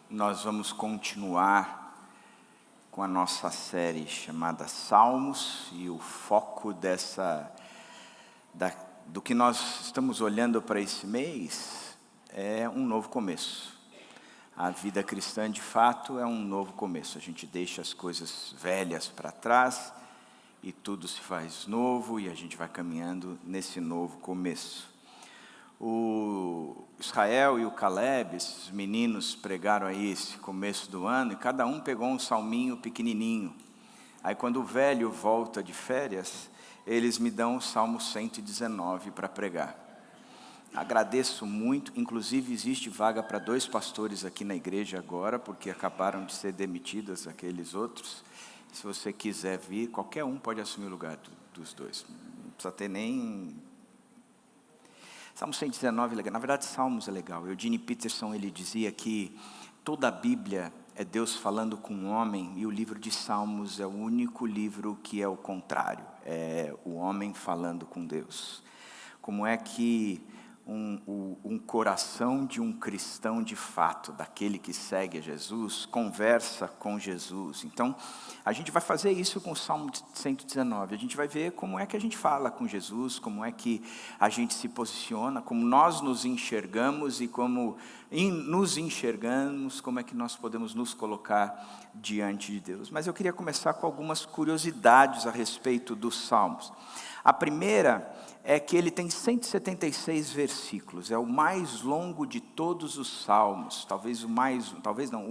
Nós vamos continuar com a nossa série chamada Salmos, e o foco do que nós estamos olhando para esse mês é um novo começo. A vida cristã, de fato, é um novo começo. A gente deixa as coisas velhas para trás e tudo se faz novo, e a gente vai caminhando nesse novo começo. O Israel e o Caleb, esses meninos, pregaram aí esse começo do ano, e cada um pegou um salminho pequenininho. Aí quando o velho volta de férias, eles me dão o Salmo 119 para pregar. Agradeço muito, inclusive existe vaga para 2 pastores aqui na igreja agora, porque acabaram de ser demitidos aqueles outros. Se você quiser vir, qualquer um pode assumir o lugar dos 2. Não precisa ter nem... Salmo 119 é legal. Na verdade, Salmos é legal. Eugene Peterson, ele dizia que toda a Bíblia é Deus falando com o homem, e o livro de Salmos é o único livro que é o contrário. É o homem falando com Deus. Como é que um coração de um cristão de fato, daquele que segue a Jesus, conversa com Jesus. Então, a gente vai fazer isso com o Salmo 119. A gente vai ver como é que a gente fala com Jesus, como é que a gente se posiciona, como nós nos enxergamos e como nos enxergamos, como é que nós podemos nos colocar diante de Deus. Mas eu queria começar com algumas curiosidades a respeito dos Salmos. A primeira é que ele tem 176 versículos, é o mais longo de todos os salmos, o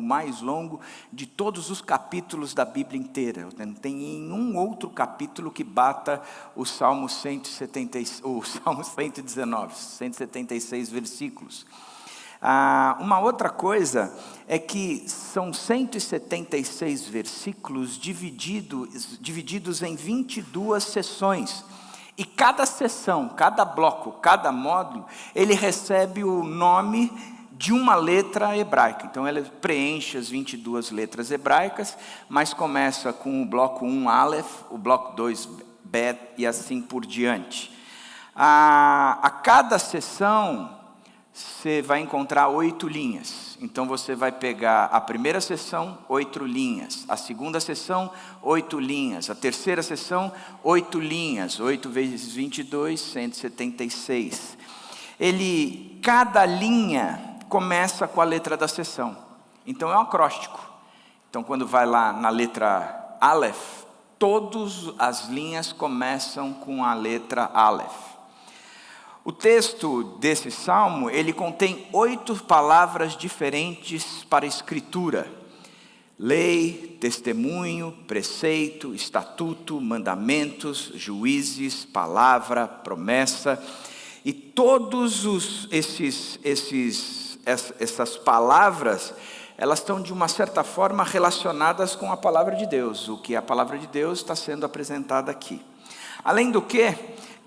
mais longo de todos os capítulos da Bíblia inteira. Não tem nenhum outro capítulo que bata o Salmo 119, 176 versículos. Uma outra coisa é que são 176 versículos divididos em 22 sessões. E cada sessão, cada bloco, cada módulo, ele recebe o nome de uma letra hebraica. Então, ele preenche as 22 letras hebraicas, mas começa com o bloco 1, Aleph, o bloco 2, Bet, e assim por diante. A cada sessão, você vai encontrar 8 linhas. Então, você vai pegar a primeira sessão, 8 linhas. A segunda sessão, 8 linhas. A terceira sessão, 8 linhas. 8 vezes 22, 176. Cada linha começa com a letra da sessão. Então, é um acróstico. Então, quando vai lá na letra Aleph, todas as linhas começam com a letra Aleph. O texto desse salmo, ele contém 8 palavras diferentes para escritura: lei, testemunho, preceito, estatuto, mandamentos, juízes, palavra, promessa. E todos essas palavras, elas estão de uma certa forma relacionadas com a palavra de Deus, o que a palavra de Deus está sendo apresentada aqui. Além do que,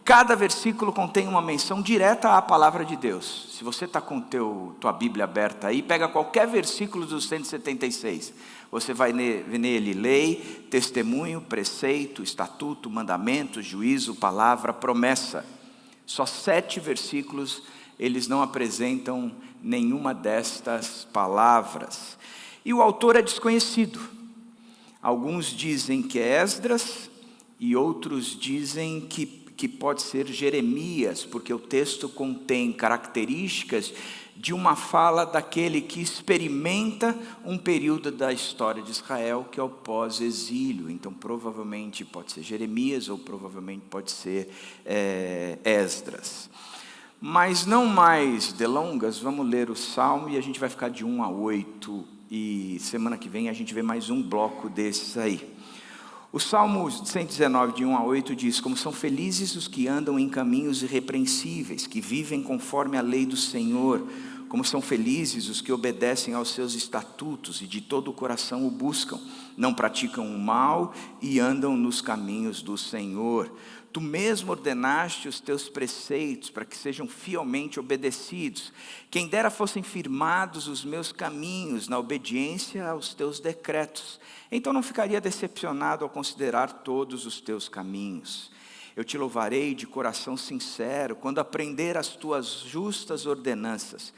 cada versículo contém uma menção direta à palavra de Deus. Se você está com tua Bíblia aberta aí, pega qualquer versículo dos 176. Você vai ver nele lei, testemunho, preceito, estatuto, mandamento, juízo, palavra, promessa. Só 7 versículos, eles não apresentam nenhuma destas palavras. E o autor é desconhecido. Alguns dizem que é Esdras, e outros dizem que pode ser Jeremias, porque o texto contém características de uma fala daquele que experimenta um período da história de Israel, que é o pós-exílio. Então, provavelmente pode ser Jeremias, ou provavelmente pode ser Esdras. Mas não mais delongas, vamos ler o Salmo, e a gente vai ficar de 1 a 8, e semana que vem a gente vê mais um bloco desses aí. O Salmo 119, de 1 a 8, diz: como são felizes os que andam em caminhos irrepreensíveis, que vivem conforme a lei do Senhor. Como são felizes os que obedecem aos seus estatutos e de todo o coração o buscam. Não praticam o mal e andam nos caminhos do Senhor. Tu mesmo ordenaste os teus preceitos para que sejam fielmente obedecidos. Quem dera fossem firmados os meus caminhos na obediência aos teus decretos. Então não ficaria decepcionado ao considerar todos os teus caminhos. Eu te louvarei de coração sincero quando aprender as tuas justas ordenanças.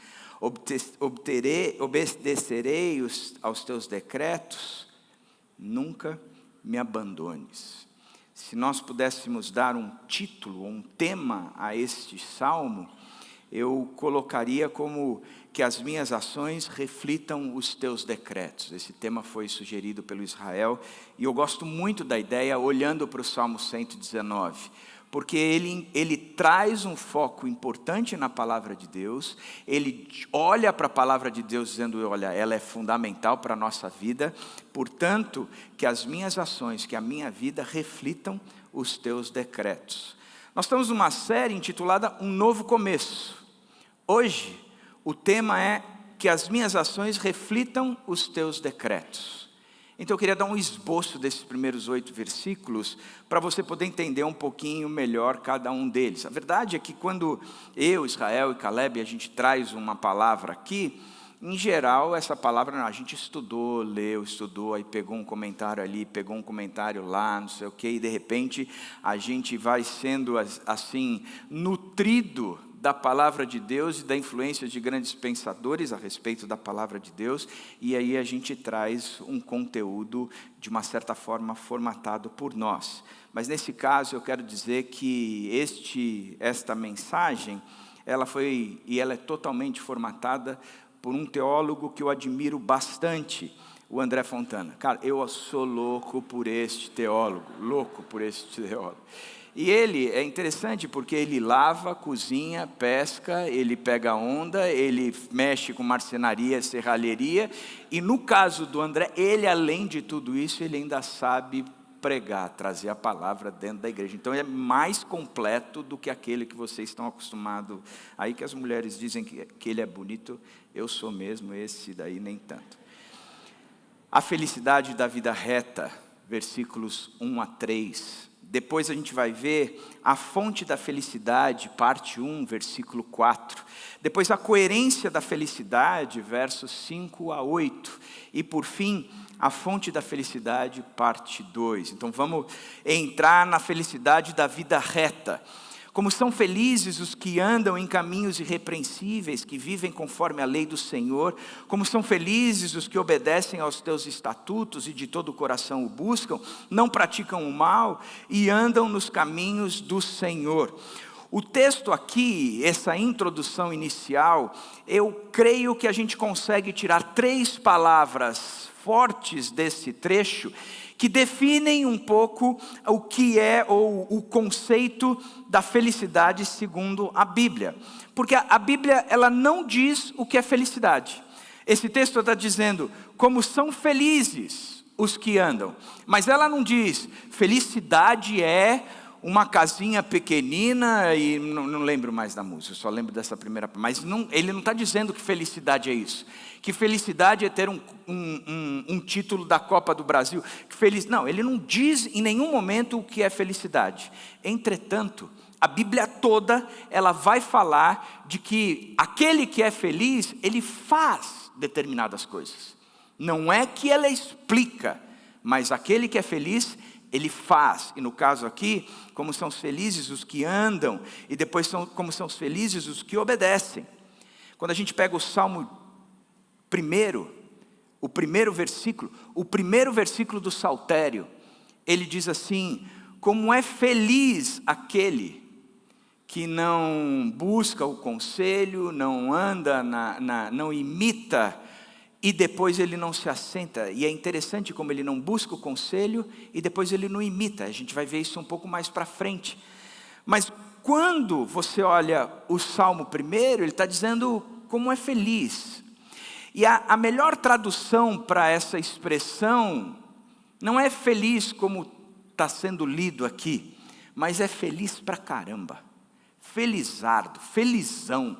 obedecerei aos teus decretos, nunca me abandones. Se nós pudéssemos dar um título, um tema a este salmo, eu colocaria como que as minhas ações reflitam os teus decretos. Esse tema foi sugerido pelo Israel, e eu gosto muito da ideia olhando para o Salmo 119, porque ele traz um foco importante na palavra de Deus, ele olha para a palavra de Deus dizendo, olha, ela é fundamental para a nossa vida, portanto, que as minhas ações, que a minha vida reflitam os teus decretos. Nós estamos numa série intitulada Um Novo Começo. Hoje, o tema é que as minhas ações reflitam os teus decretos. Então eu queria dar um esboço desses primeiros 8 versículos, para você poder entender um pouquinho melhor cada um deles. A verdade é que quando eu, Israel e Caleb, a gente traz uma palavra aqui, em geral essa palavra a gente estudou, leu, estudou, aí pegou um comentário ali, pegou um comentário lá, não sei o quê, e de repente a gente vai sendo assim, nutrido da palavra de Deus e da influência de grandes pensadores a respeito da palavra de Deus, e aí a gente traz um conteúdo de uma certa forma formatado por nós. Mas nesse caso eu quero dizer que esta mensagem, ela é totalmente formatada por um teólogo que eu admiro bastante, o André Fontana. Cara, eu sou louco por este teólogo. E ele é interessante porque ele lava, cozinha, pesca, ele pega onda, ele mexe com marcenaria, serralheria, e no caso do André, ele além de tudo isso, ele ainda sabe pregar, trazer a palavra dentro da igreja. Então é mais completo do que aquele que vocês estão acostumados. Aí que as mulheres dizem que ele é bonito, eu sou mesmo, esse daí nem tanto. A felicidade da vida reta, versículos 1 a 3. Depois a gente vai ver a fonte da felicidade, parte 1, versículo 4. Depois a coerência da felicidade, versos 5 a 8. E por fim, a fonte da felicidade, parte 2. Então vamos entrar na felicidade da vida reta. Como são felizes os que andam em caminhos irrepreensíveis, que vivem conforme a lei do Senhor. Como são felizes os que obedecem aos teus estatutos e de todo o coração o buscam, não praticam o mal e andam nos caminhos do Senhor. O texto aqui, essa introdução inicial, eu creio que a gente consegue tirar 3 palavras fortes desse trecho, que definem um pouco o que é ou o conceito da felicidade segundo a Bíblia. Porque a Bíblia, ela não diz o que é felicidade. Esse texto está dizendo como são felizes os que andam. Mas ela não diz, felicidade é uma casinha pequenina e não lembro mais da música, eu só lembro dessa primeira. Mas ele não está dizendo que felicidade é isso. Que felicidade é ter um título da Copa do Brasil. Não, ele não diz em nenhum momento o que é felicidade. Entretanto, a Bíblia toda, ela vai falar de que aquele que é feliz, ele faz determinadas coisas. Não é que ela explica, mas aquele que é feliz, ele faz. E no caso aqui, como são felizes os que andam, e depois como são felizes os que obedecem. Quando a gente pega o Salmo o primeiro versículo do Saltério, ele diz assim, como é feliz aquele que não busca o conselho, não anda, não imita, e depois ele não se assenta. E é interessante como ele não busca o conselho, e depois ele não imita. A gente vai ver isso um pouco mais para frente. Mas quando você olha o Salmo 1, ele está dizendo como é feliz. E a melhor tradução para essa expressão, não é feliz como está sendo lido aqui, mas é feliz pra caramba. Felizardo, felizão,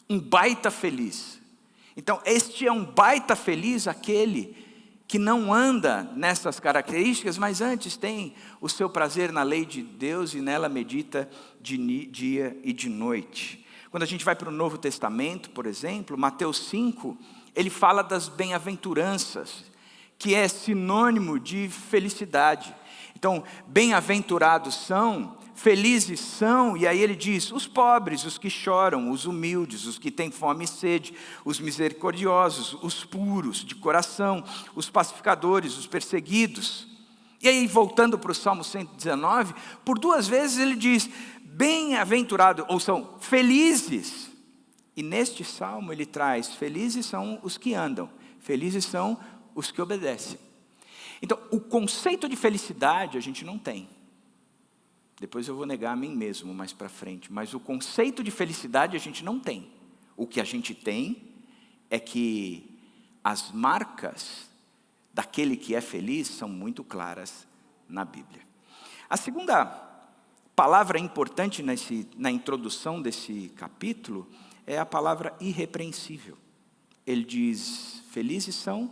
um baita feliz. Então este é um baita feliz aquele que não anda nessas características, mas antes tem o seu prazer na lei de Deus e nela medita de dia e de noite. Quando a gente vai para o Novo Testamento, por exemplo, Mateus 5, ele fala das bem-aventuranças, que é sinônimo de felicidade. Então, bem-aventurados são, felizes são, e aí ele diz, os pobres, os que choram, os humildes, os que têm fome e sede, os misericordiosos, os puros de coração, os pacificadores, os perseguidos. E aí, voltando para o Salmo 119, por 2 vezes ele diz, bem-aventurado, ou são felizes. E neste salmo ele traz, felizes são os que andam, felizes são os que obedecem. Então, o conceito de felicidade a gente não tem. Depois eu vou negar a mim mesmo mais para frente. Mas o conceito de felicidade a gente não tem. O que a gente tem é que as marcas daquele que é feliz são muito claras na Bíblia. A segunda palavra importante na introdução desse capítulo é a palavra irrepreensível. Ele diz, felizes são,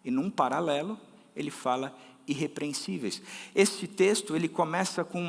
e num paralelo ele fala irrepreensíveis. Este texto ele começa com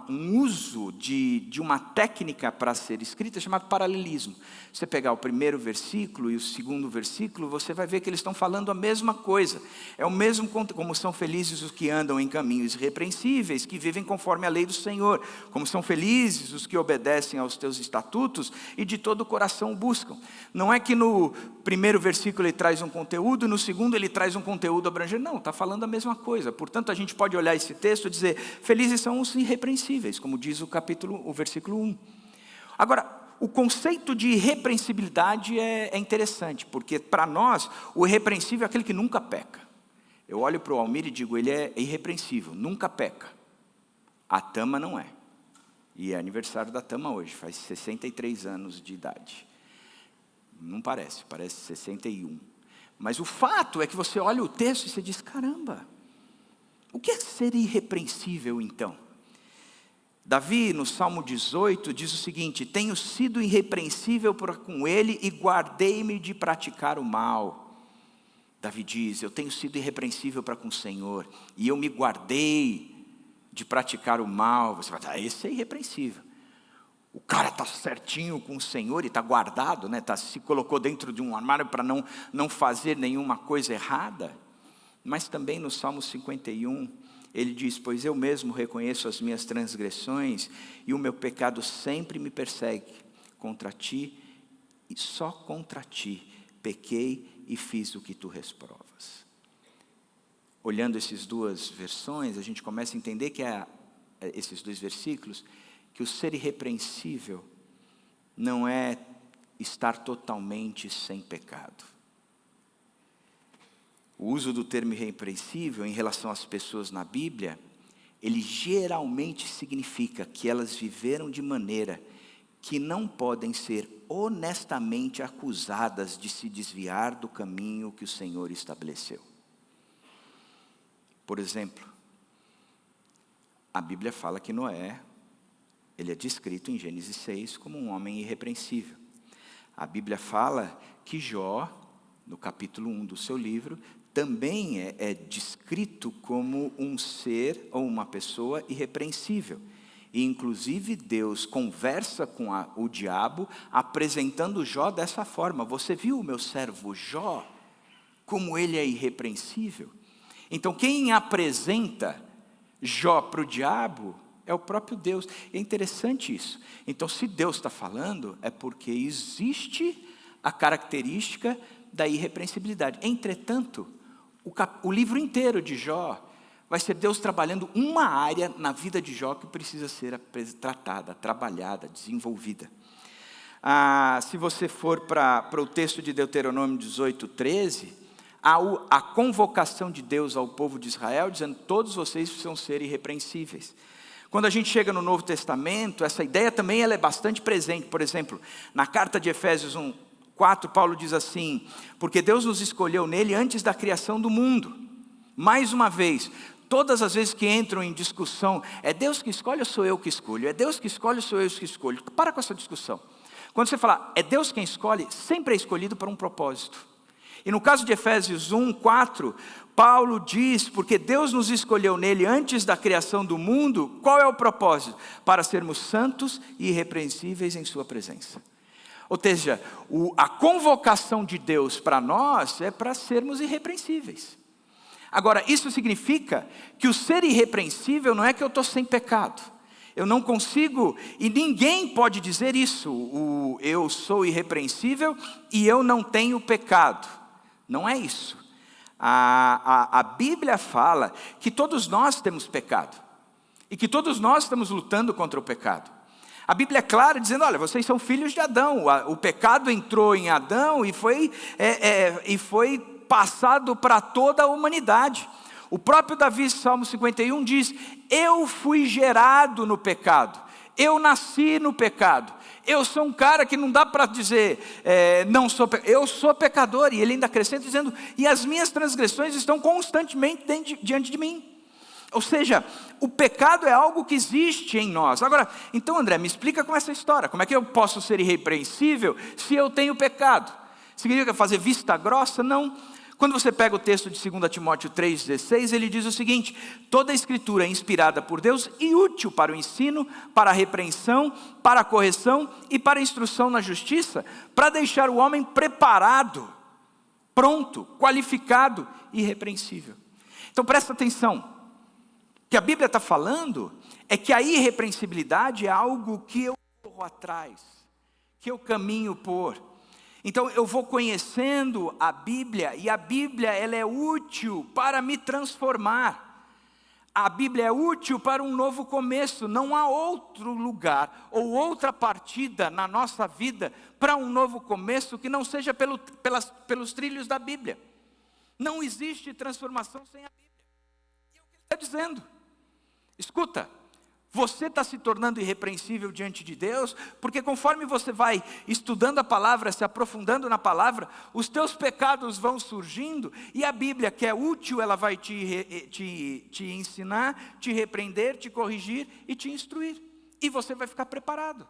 um uso de uma técnica para ser escrita chamada paralelismo. Você pegar o primeiro versículo e o segundo versículo, você vai ver que eles estão falando a mesma coisa. É o mesmo, como são felizes os que andam em caminhos irrepreensíveis, que vivem conforme a lei do Senhor. Como são felizes os que obedecem aos teus estatutos e de todo o coração o buscam. Não é que no primeiro versículo ele traz um conteúdo e no segundo ele traz um conteúdo abrangente. Não, está falando a mesma coisa. Portanto, a gente pode olhar esse texto e dizer, felizes são os irrepreensíveis, como diz o versículo 1. Agora, o conceito de irrepreensibilidade é interessante, porque para nós, o irrepreensível é aquele que nunca peca. Eu olho para o Almir e digo, ele é irrepreensível, nunca peca. A Tama não é. E é aniversário da Tama hoje, faz 63 anos de idade. Não parece 61. Mas o fato é que você olha o texto e você diz, caramba, o que é ser irrepreensível então? Davi, no Salmo 18, diz o seguinte, tenho sido irrepreensível com ele e guardei-me de praticar o mal. Davi diz, eu tenho sido irrepreensível para com o Senhor, e eu me guardei de praticar o mal. Você vai dizer, esse é irrepreensível. O cara está certinho com o Senhor e está guardado, né? Se colocou dentro de um armário para não fazer nenhuma coisa errada. Mas também no Salmo 51, ele diz, pois eu mesmo reconheço as minhas transgressões e o meu pecado sempre me persegue. Contra ti, e só contra ti, pequei e fiz o que tu reprovas. Olhando essas duas versões, a gente começa a entender que esses 2 versículos, que o ser irrepreensível não é estar totalmente sem pecado. O uso do termo irrepreensível em relação às pessoas na Bíblia, ele geralmente significa que elas viveram de maneira que não podem ser honestamente acusadas de se desviar do caminho que o Senhor estabeleceu. Por exemplo, a Bíblia fala que Noé, ele é descrito em Gênesis 6 como um homem irrepreensível. A Bíblia fala que Jó, no capítulo 1 do seu livro, também é descrito como um ser ou uma pessoa irrepreensível. E inclusive Deus conversa com o diabo, apresentando Jó dessa forma. Você viu o meu servo Jó, como ele é irrepreensível? Então quem apresenta Jó para o diabo é o próprio Deus. É interessante isso. Então se Deus está falando, é porque existe a característica da irrepreensibilidade. Entretanto, o livro inteiro de Jó vai ser Deus trabalhando uma área na vida de Jó que precisa ser tratada, trabalhada, desenvolvida. Se você for para o texto de Deuteronômio 18:13, há a convocação de Deus ao povo de Israel, dizendo, todos vocês precisam ser irrepreensíveis. Quando a gente chega no Novo Testamento, essa ideia também ela é bastante presente. Por exemplo, na carta de Efésios 1:4, Paulo diz assim, porque Deus nos escolheu nele antes da criação do mundo. Mais uma vez, todas as vezes que entram em discussão, é Deus que escolhe ou sou eu que escolho? É Deus que escolhe ou sou eu que escolho? Para com essa discussão. Quando você falar, é Deus quem escolhe, sempre é escolhido para um propósito. E no caso de Efésios 1:4, Paulo diz, porque Deus nos escolheu nele antes da criação do mundo, qual é o propósito? Para sermos santos e irrepreensíveis em sua presença. Ou seja, a convocação de Deus para nós é para sermos irrepreensíveis. Agora, isso significa que o ser irrepreensível não é que eu estou sem pecado. Eu não consigo, e ninguém pode dizer isso, eu sou irrepreensível e eu não tenho pecado. Não é isso. A Bíblia fala que todos nós temos pecado. E que todos nós estamos lutando contra o pecado. A Bíblia é clara dizendo, olha, vocês são filhos de Adão. O pecado entrou em Adão e foi passado para toda a humanidade. O próprio Davi, Salmo 51, diz, eu fui gerado no pecado. Eu nasci no pecado. Eu sou um cara que não dá para dizer, eu sou pecador. E ele ainda acrescenta dizendo, e as minhas transgressões estão constantemente diante de mim. Ou seja, o pecado é algo que existe em nós. Agora, então André, me explica com essa história. Como é que eu posso ser irrepreensível se eu tenho pecado? Significa fazer vista grossa? Não. Quando você pega o texto de 2 Timóteo 3,16, ele diz o seguinte, toda a escritura é inspirada por Deus e útil para o ensino, para a repreensão, para a correção e para a instrução na justiça, para deixar o homem preparado, pronto, qualificado e irrepreensível. Então presta atenção. O que a Bíblia está falando é que a irrepreensibilidade é algo que eu corro atrás, que eu caminho por. Então eu vou conhecendo a Bíblia e a Bíblia ela é útil para me transformar. A Bíblia é útil para um novo começo. Não há outro lugar ou outra partida na nossa vida para um novo começo que não seja pelos trilhos da Bíblia. Não existe transformação sem a Bíblia. E é o que ele está dizendo. Escuta, você está se tornando irrepreensível diante de Deus, porque conforme você vai estudando a palavra, se aprofundando na palavra, os teus pecados vão surgindo, e a Bíblia, que é útil, ela vai te ensinar, te repreender, te corrigir e te instruir, e você vai ficar preparado.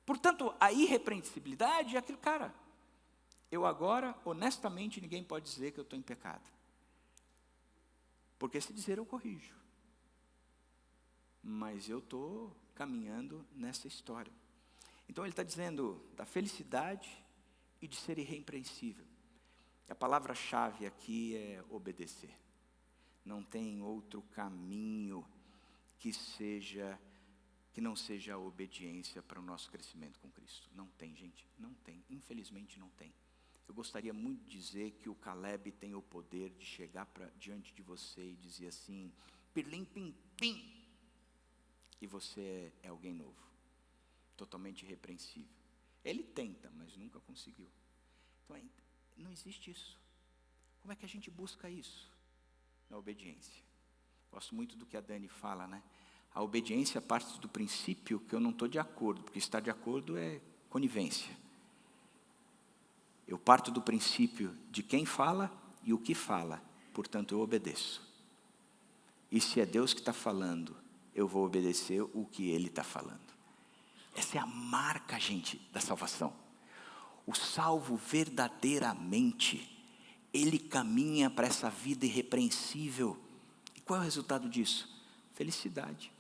Portanto, a irrepreensibilidade é aquele cara, eu agora, honestamente, ninguém pode dizer que eu estou em pecado, porque se dizer eu corrijo. Mas eu estou caminhando nessa história. Então ele está dizendo da felicidade e de ser irrepreensível. A palavra-chave aqui é obedecer. Não tem outro caminho que não seja a obediência para o nosso crescimento com Cristo. Não tem, gente, não tem. Infelizmente não tem. Eu gostaria muito de dizer que o Caleb tem o poder de chegar diante de você e dizer assim, pirlim pim pim. E você é alguém novo, totalmente irrepreensível. Ele tenta, mas nunca conseguiu. Então, não existe isso. Como é que a gente busca isso? Na obediência. Gosto muito do que a Dani fala, né? A obediência parte do princípio que eu não estou de acordo, porque estar de acordo é conivência. Eu parto do princípio de quem fala e o que fala, portanto eu obedeço. E se é Deus que está falando, eu vou obedecer o que Ele está falando. Essa é a marca, gente, da salvação. O salvo verdadeiramente, ele caminha para essa vida irrepreensível. E qual é o resultado disso? Felicidade.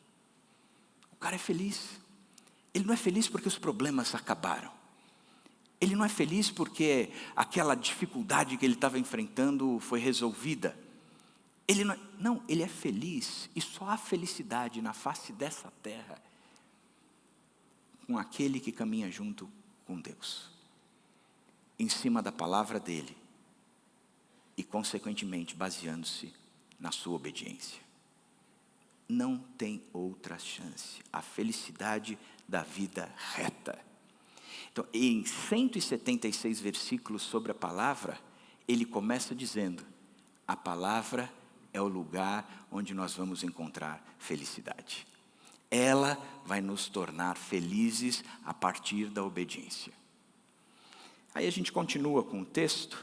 O cara é feliz. Ele não é feliz porque os problemas acabaram. Ele não é feliz porque aquela dificuldade que ele estava enfrentando foi resolvida. Ele é feliz, e só há felicidade na face dessa terra com aquele que caminha junto com Deus, em cima da palavra dele e consequentemente baseando-se na sua obediência. Não tem outra chance, a felicidade da vida reta. Então, em 176 versículos sobre a palavra, ele começa dizendo, a palavra é o lugar onde nós vamos encontrar felicidade. Ela vai nos tornar felizes a partir da obediência. Aí a gente continua com o texto,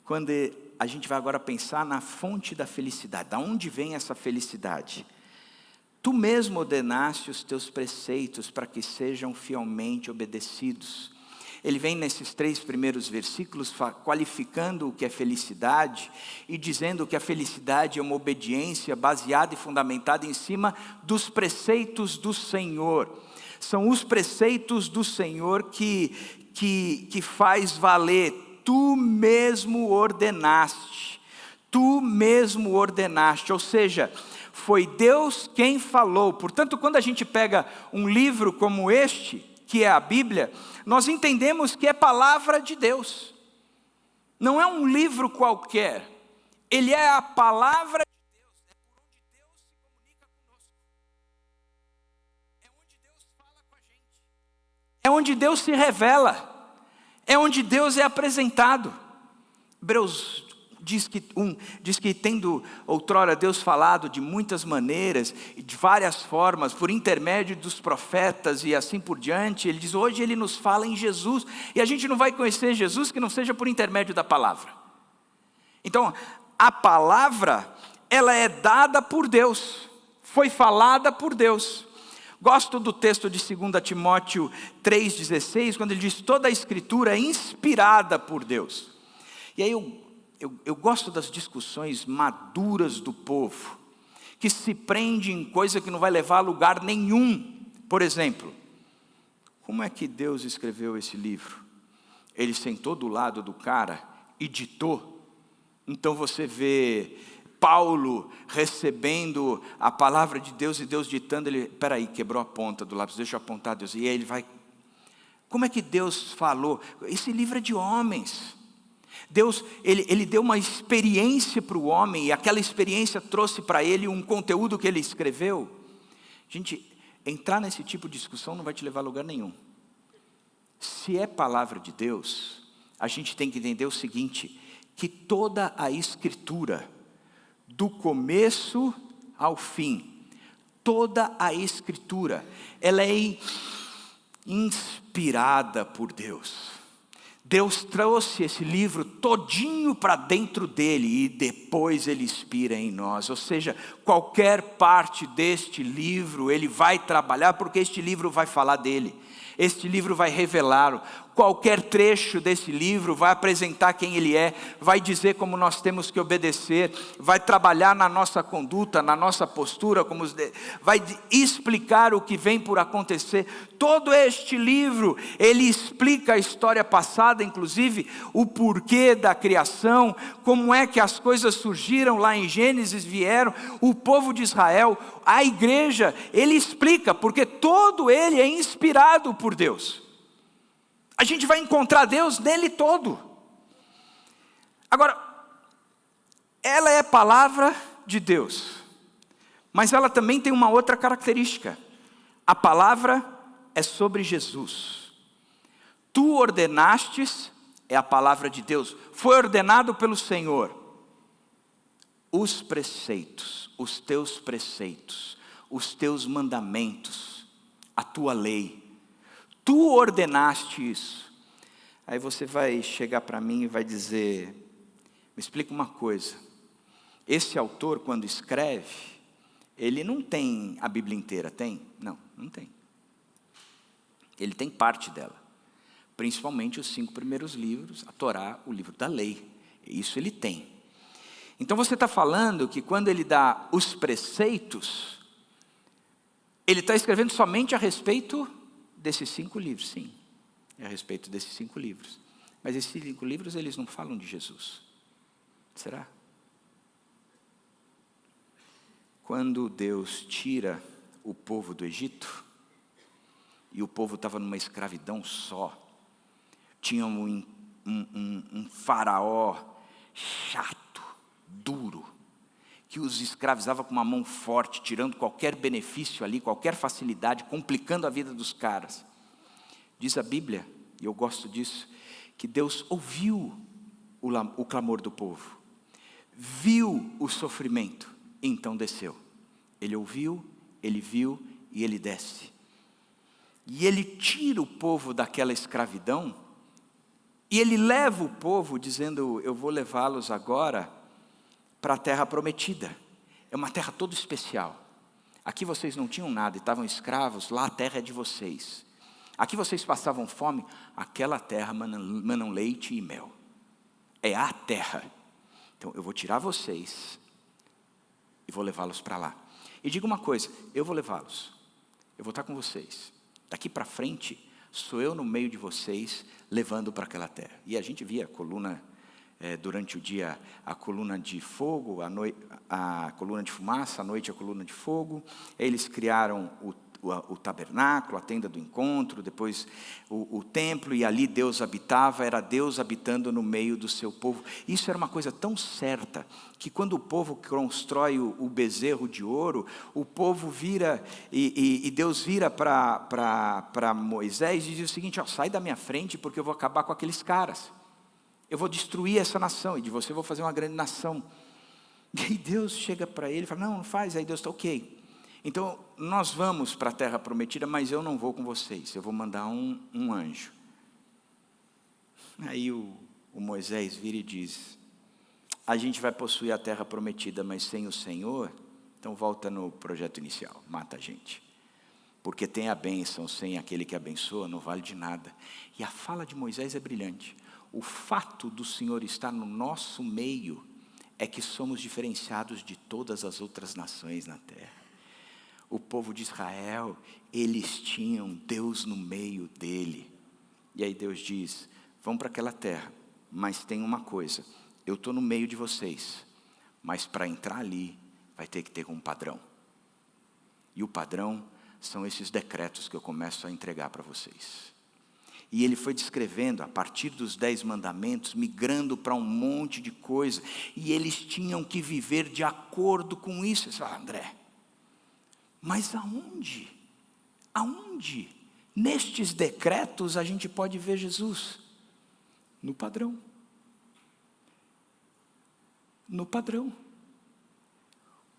quando a gente vai agora pensar na fonte da felicidade. Da onde vem essa felicidade? Tu mesmo ordenaste os teus preceitos para que sejam fielmente obedecidos. Ele vem nesses 3 primeiros versículos qualificando o que é felicidade e dizendo que a felicidade é uma obediência baseada e fundamentada em cima dos preceitos do Senhor. São os preceitos do Senhor que faz valer. Tu mesmo ordenaste, Tu mesmo ordenaste, ou seja, foi Deus quem falou. Portanto, quando a gente pega um livro como este, que é a Bíblia, nós entendemos que é palavra de Deus. Não é um livro qualquer, ele é a palavra de Deus, é por onde Deus se comunica conosco, é onde Deus fala com a gente, é onde Deus se revela, é onde Deus é apresentado. Hebreus diz que tendo outrora Deus falado de muitas maneiras, de várias formas, por intermédio dos profetas e assim por diante, ele diz, hoje ele nos fala em Jesus, e a gente não vai conhecer Jesus que não seja por intermédio da palavra. Então, a palavra, ela é dada por Deus, foi falada por Deus. Gosto do texto de 2 Timóteo 3,16, quando ele diz, toda a escritura é inspirada por Deus. E aí eu gosto das discussões maduras do povo, que se prende em coisa que não vai levar a lugar nenhum. Por exemplo, como é que Deus escreveu esse livro? Ele sentou do lado do cara e ditou. Então você vê Paulo recebendo a palavra de Deus e Deus ditando, ele, peraí, quebrou a ponta do lápis, deixa eu apontar Deus. E aí ele vai, como é que Deus falou? Esse livro é de homens. Deus, ele deu uma experiência para o homem, e aquela experiência trouxe para ele um conteúdo que ele escreveu. Gente, entrar nesse tipo de discussão não vai te levar a lugar nenhum. Se é palavra de Deus, a gente tem que entender o seguinte, que toda a escritura, do começo ao fim, toda a escritura, ela é inspirada por Deus. Deus trouxe esse livro todinho para dentro dele e depois ele inspira em nós. Ou seja, qualquer parte deste livro ele vai trabalhar, porque este livro vai falar dele. Este livro vai revelá-lo. Qualquer trecho desse livro vai apresentar quem ele é, vai dizer como nós temos que obedecer, vai trabalhar na nossa conduta, na nossa postura, vai explicar o que vem por acontecer. Todo este livro, ele explica a história passada, inclusive o porquê da criação, como é que as coisas surgiram lá em Gênesis, vieram, o povo de Israel, a igreja, ele explica, porque todo ele é inspirado por Deus. A gente vai encontrar Deus nele todo. Agora, ela é palavra de Deus, mas ela também tem uma outra característica. A palavra é sobre Jesus. Tu ordenastes, é a palavra de Deus, foi ordenado pelo Senhor. Os preceitos, os teus mandamentos, a tua lei. Tu ordenaste isso. Aí você vai chegar para mim e vai dizer, me explica uma coisa. Esse autor, quando escreve, ele não tem a Bíblia inteira, tem? Não, não tem. Ele tem parte dela. Principalmente os 5 primeiros livros, a Torá, o livro da lei. Isso ele tem. Então você está falando que quando ele dá os preceitos, ele está escrevendo somente a respeito desses 5 livros, sim, é a respeito desses 5 livros. Mas esses 5 livros, eles não falam de Jesus. Será? Quando Deus tira o povo do Egito, e o povo estava numa escravidão só, tinha um faraó chato, duro, que os escravizava com uma mão forte, tirando qualquer benefício ali, qualquer facilidade, complicando a vida dos caras. Diz a Bíblia, e eu gosto disso, que Deus ouviu o clamor do povo, viu o sofrimento, e então desceu. Ele ouviu, ele viu e ele desce. E ele tira o povo daquela escravidão, e ele leva o povo dizendo, eu vou levá-los agora para a terra prometida. É uma terra toda especial. Aqui vocês não tinham nada e estavam escravos, lá a terra é de vocês. Aqui vocês passavam fome, aquela terra manam leite e mel. É a terra. Então eu vou tirar vocês e vou levá-los para lá. E diga uma coisa, eu vou levá-los. Eu vou estar com vocês. Daqui para frente, sou eu no meio de vocês, levando para aquela terra. E a gente via a coluna durante o dia a coluna de fogo, a coluna de fumaça, à noite a coluna de fogo. Eles criaram o tabernáculo, a tenda do encontro, depois o templo, e ali Deus habitava, era Deus habitando no meio do seu povo. Isso era uma coisa tão certa, que quando o povo constrói o bezerro de ouro, o povo vira, e Deus vira para Moisés e diz o seguinte: sai da minha frente, porque eu vou acabar com aqueles caras, eu vou destruir essa nação, e de você eu vou fazer uma grande nação. E aí Deus chega para ele e fala: não faz. Aí Deus está ok. Então, nós vamos para a terra prometida, mas eu não vou com vocês, eu vou mandar um anjo. Aí o Moisés vira e diz: a gente vai possuir a terra prometida, mas sem o Senhor, então volta no projeto inicial, mata a gente. Porque tem a bênção, sem aquele que abençoa, não vale de nada. E a fala de Moisés é brilhante. O fato do Senhor estar no nosso meio é que somos diferenciados de todas as outras nações na terra. O povo de Israel, eles tinham Deus no meio dele. E aí Deus diz: vão para aquela terra, mas tem uma coisa, eu estou no meio de vocês, mas para entrar ali, vai ter que ter um padrão. E o padrão são esses decretos que eu começo a entregar para vocês. E ele foi descrevendo, a partir dos 10 mandamentos, migrando para um monte de coisa, e eles tinham que viver de acordo com isso. Você fala: André, mas aonde? Aonde? Nestes decretos a gente pode ver Jesus? No padrão. No padrão.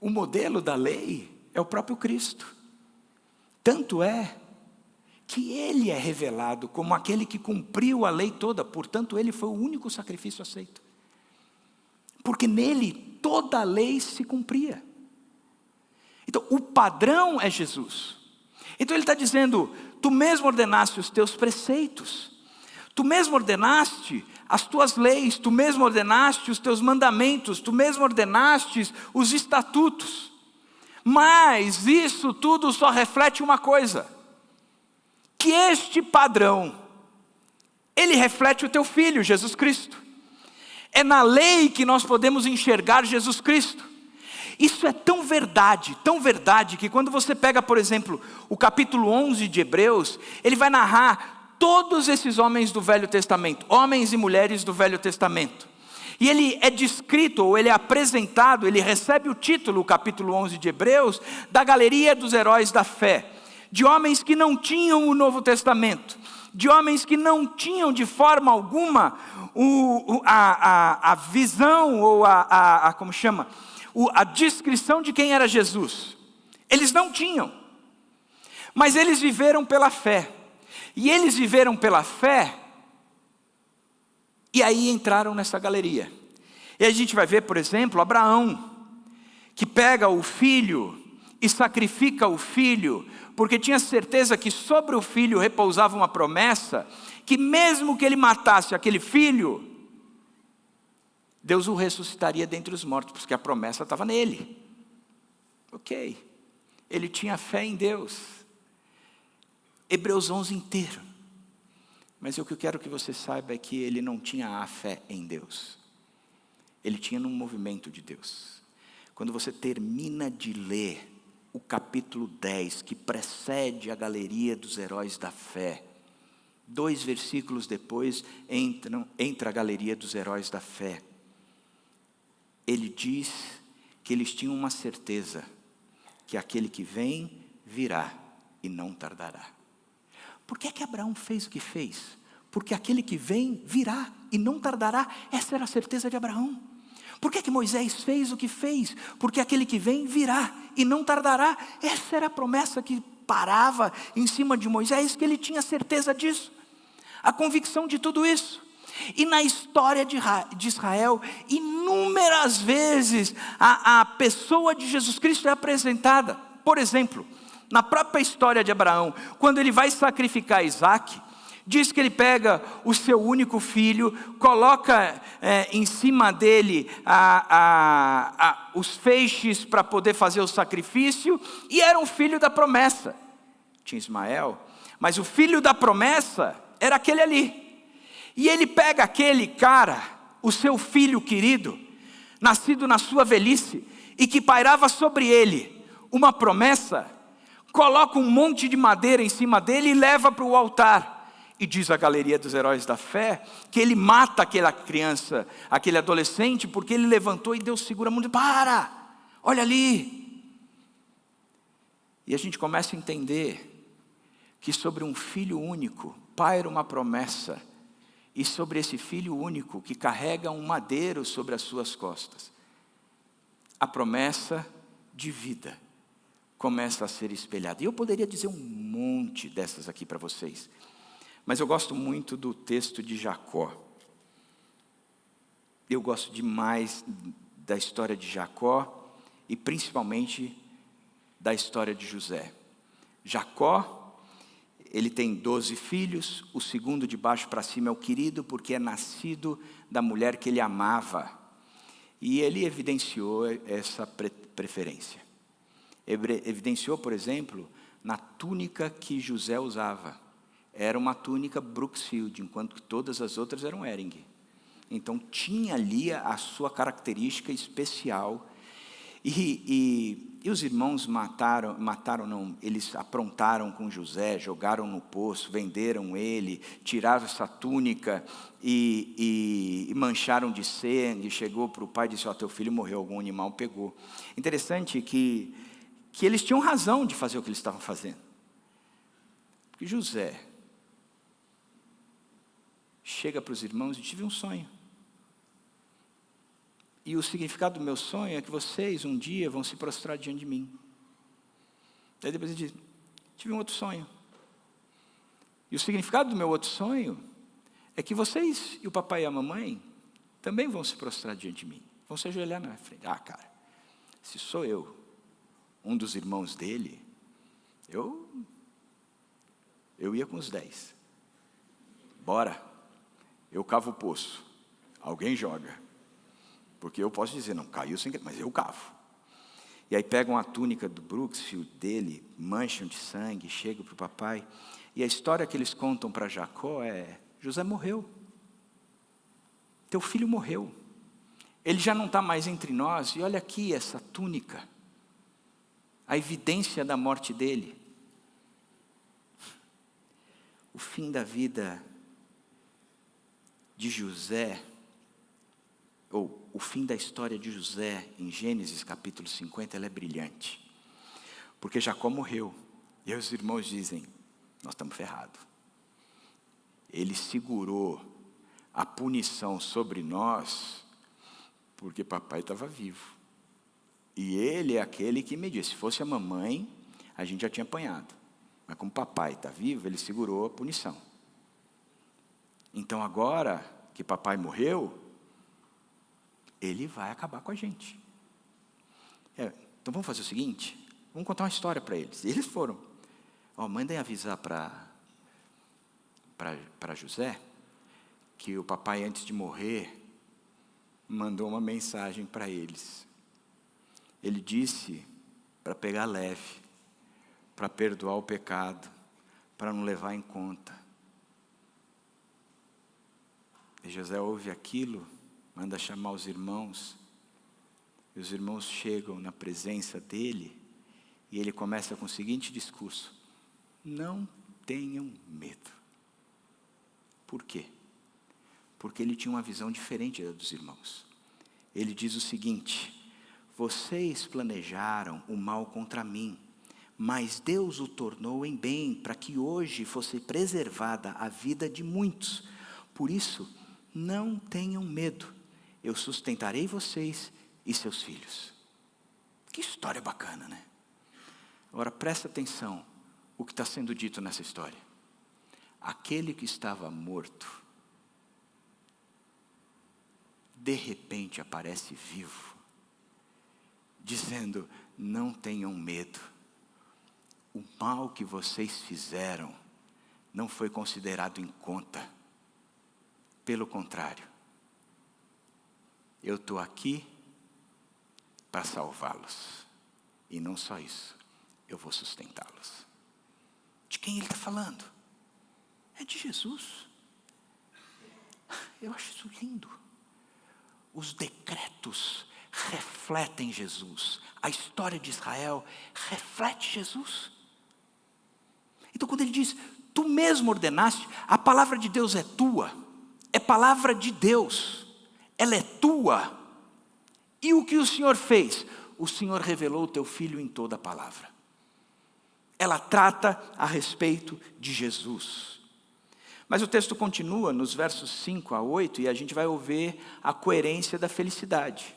O modelo da lei é o próprio Cristo. Tanto é que ele é revelado como aquele que cumpriu a lei toda, portanto ele foi o único sacrifício aceito. Porque nele toda a lei se cumpria. Então, o padrão é Jesus. Então ele está dizendo: tu mesmo ordenaste os teus preceitos, tu mesmo ordenaste as tuas leis, tu mesmo ordenaste os teus mandamentos, tu mesmo ordenaste os estatutos. Mas isso tudo só reflete uma coisa: que este padrão, ele reflete o teu Filho, Jesus Cristo. É na lei que nós podemos enxergar Jesus Cristo. Isso é tão verdade, que quando você pega, por exemplo, o capítulo 11 de Hebreus, ele vai narrar todos esses homens do Velho Testamento, homens e mulheres do Velho Testamento. E ele é descrito, ou ele é apresentado, ele recebe o título, o capítulo 11 de Hebreus, da galeria dos heróis da fé, de homens que não tinham o Novo Testamento, de homens que não tinham de forma alguma a visão, ou como chama? A descrição de quem era Jesus. Eles não tinham, mas eles viveram pela fé, e eles viveram pela fé, e aí entraram nessa galeria. E a gente vai ver, por exemplo, Abraão, que pega o filho e sacrifica o filho, porque tinha certeza que sobre o filho repousava uma promessa, que mesmo que ele matasse aquele filho, Deus o ressuscitaria dentre os mortos, porque a promessa estava nele. Ok, ele tinha fé em Deus. Hebreus 11 inteiro. Mas o que eu quero que você saiba é que ele não tinha a fé em Deus. Ele tinha num movimento de Deus. Quando você termina de ler o capítulo 10, que precede a galeria dos heróis da fé, 2 versículos depois entra a galeria dos heróis da fé. Ele diz que eles tinham uma certeza, que aquele que vem, virá e não tardará. Por que é que Abraão fez o que fez? Porque aquele que vem, virá e não tardará. Essa era a certeza de Abraão. Por que é que Moisés fez o que fez? Porque aquele que vem, virá e não tardará. Essa era a promessa que parava em cima de Moisés, que ele tinha certeza disso. A convicção de tudo isso. E na história de Israel, inúmeras vezes a pessoa de Jesus Cristo é apresentada. Por exemplo, na própria história de Abraão, quando ele vai sacrificar Isaac, diz que ele pega o seu único filho, coloca em cima dele os feixes para poder fazer o sacrifício, e era um filho da promessa. Tinha Ismael, mas o filho da promessa era aquele ali. E ele pega aquele cara, o seu filho querido, nascido na sua velhice, e que pairava sobre ele uma promessa, coloca um monte de madeira em cima dele e leva para o altar. E diz a galeria dos heróis da fé, que ele mata aquela criança, aquele adolescente, porque ele levantou e Deus segura a mão e diz: para, olha ali. E a gente começa a entender que sobre um filho único paira uma promessa, e sobre esse filho único que carrega um madeiro sobre as suas costas, a promessa de vida começa a ser espelhada. E eu poderia dizer um monte dessas aqui para vocês, mas eu gosto muito do texto de Jacó. Eu gosto demais da história de Jacó e principalmente da história de José. Jacó, ele tem 12 filhos, o segundo de baixo para cima é o querido, porque é nascido da mulher que ele amava. E ele evidenciou essa preferência. Evidenciou, por exemplo, na túnica que José usava. Era uma túnica Brooksfield, enquanto que todas as outras eram Hering. Então tinha ali a sua característica especial. E os irmãos eles aprontaram com José, jogaram no poço, venderam ele, tiraram essa túnica e mancharam de sangue. Chegou para o pai e disse: ó, teu filho morreu, algum animal pegou. Interessante que eles tinham razão de fazer o que eles estavam fazendo. Porque José chega para os irmãos e tive um sonho. E o significado do meu sonho é que vocês um dia vão se prostrar diante de mim. Daí depois ele diz: tive um outro sonho. E o significado do meu outro sonho é que vocês e o papai e a mamãe também vão se prostrar diante de mim. Vão se ajoelhar na minha frente. Ah, cara, se sou eu, um dos irmãos dele, eu ia com os 10. Bora, eu cavo o poço, alguém joga. Porque eu posso dizer: não, caiu sem querer, mas eu cavo. E aí pegam a túnica do Brooksfield dele, mancham de sangue, chegam para o papai. E a história que eles contam para Jacó é: José morreu. Teu filho morreu. Ele já não está mais entre nós. E olha aqui essa túnica, a evidência da morte dele. O fim da vida de José, ou o fim da história de José, em Gênesis capítulo 50, ela é brilhante. Porque Jacó morreu, e aí os irmãos dizem: nós estamos ferrados. Ele segurou a punição sobre nós, porque papai estava vivo. E ele é aquele que me disse: se fosse a mamãe, a gente já tinha apanhado. Mas como papai está vivo, ele segurou a punição. Então agora que papai morreu, ele vai acabar com a gente. Então vamos fazer o seguinte, vamos contar uma história para eles. E eles foram. Mandem avisar para José que o papai, antes de morrer, mandou uma mensagem para eles. Ele disse para pegar leve, para perdoar o pecado, para não levar em conta. E José ouve aquilo, manda chamar os irmãos, e os irmãos chegam na presença dele, e ele começa com o seguinte discurso: não tenham medo. Por quê? Porque ele tinha uma visão diferente da dos irmãos. Ele diz o seguinte: vocês planejaram o mal contra mim, mas Deus o tornou em bem, para que hoje fosse preservada a vida de muitos. Por isso, não tenham medo, eu sustentarei vocês e seus filhos. Que história bacana, né? Agora presta atenção o que está sendo dito nessa história. Aquele que estava morto, de repente aparece vivo, dizendo: não tenham medo, o mal que vocês fizeram não foi considerado em conta. Pelo contrário, eu estou aqui para salvá-los. E não só isso, eu vou sustentá-los. De quem ele está falando? É de Jesus. Eu acho isso lindo. os decretos refletem Jesus. A história de Israel reflete Jesus. Então quando ele diz, tu mesmo ordenaste, a palavra de Deus é tua, é palavra de Deus, ela é tua. E o que o Senhor fez? O Senhor revelou o teu Filho em toda a palavra. Ela trata a respeito de Jesus. Mas o texto continua nos versos 5 a 8, e a gente vai ouvir a coerência da felicidade.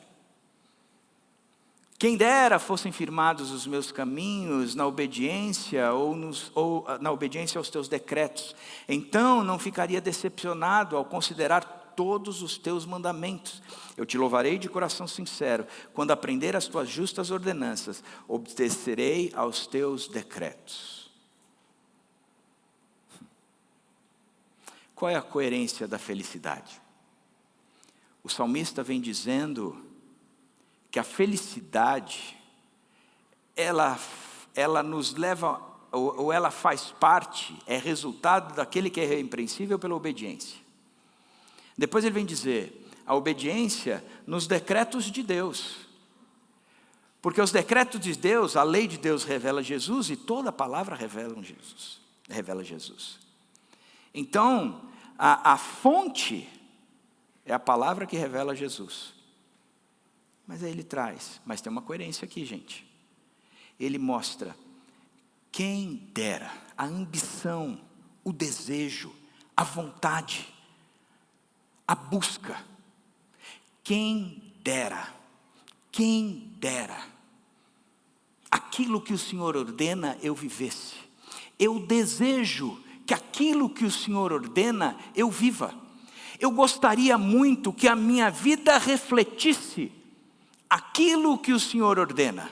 Quem dera fossem firmados os meus caminhos na obediência ou na obediência aos teus decretos. Então não ficaria decepcionado ao considerar todos os teus mandamentos. Eu te louvarei de coração sincero. Quando aprender as tuas justas ordenanças, obedecerei aos teus decretos. Qual é a coerência da felicidade? O salmista vem dizendo que a felicidade, ela nos leva, ou ela faz parte, é resultado daquele que é irrepreensível pela obediência. Depois ele vem dizer, a obediência nos decretos de Deus. Porque os decretos de Deus, a lei de Deus revela Jesus, e toda a palavra revela Jesus. Então, a fonte é a palavra que revela Jesus. Mas aí ele traz, mas tem uma coerência aqui, gente. Ele mostra, quem dera, a ambição, o desejo, a vontade, a busca. Quem dera, aquilo que o Senhor ordena eu vivesse. Eu desejo que aquilo que o Senhor ordena eu viva. Eu gostaria muito que a minha vida refletisse aquilo que o Senhor ordena.